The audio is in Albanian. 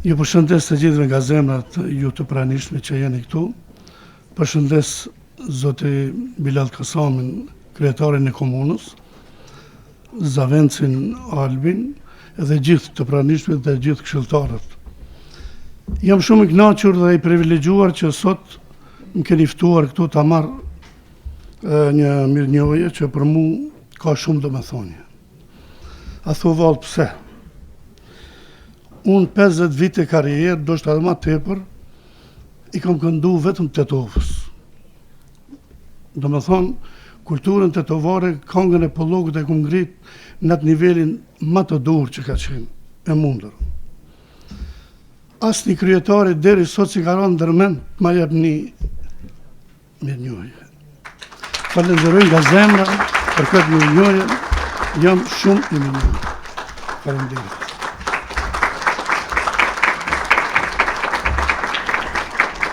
Ju përshëndes të gjithëve nga zemra ju të pranishme që jeni këtu. Përshëndes zoti Bilal Kasamin, kryetarin e komunës, Zavencin Albin, edhe gjithë të pranishme dhe gjithë këshilltarët. Jam shumë i kënaqur dhe i privilegjuar që sot më keni ftuar këtu ta marr një mirënjohje që për mu ka shumë domethënie. A thu vallë pse? Unë 50 vite karrierë, do shta edhe ma tepër, i kam këndu vetëm Tetovës. Do me thonë, kulturën tetovare, këngën e Pollokut e kum ngrit në atë nivelin më të dur që ka qenë, e mundur. Asnjë kryetari deri sot që ka rënë ndërmend ma jep një mirënjohje. Falenderoj nga zemra për këtë mirënjohje, jam shumë i mirënjohur. Faleminderit.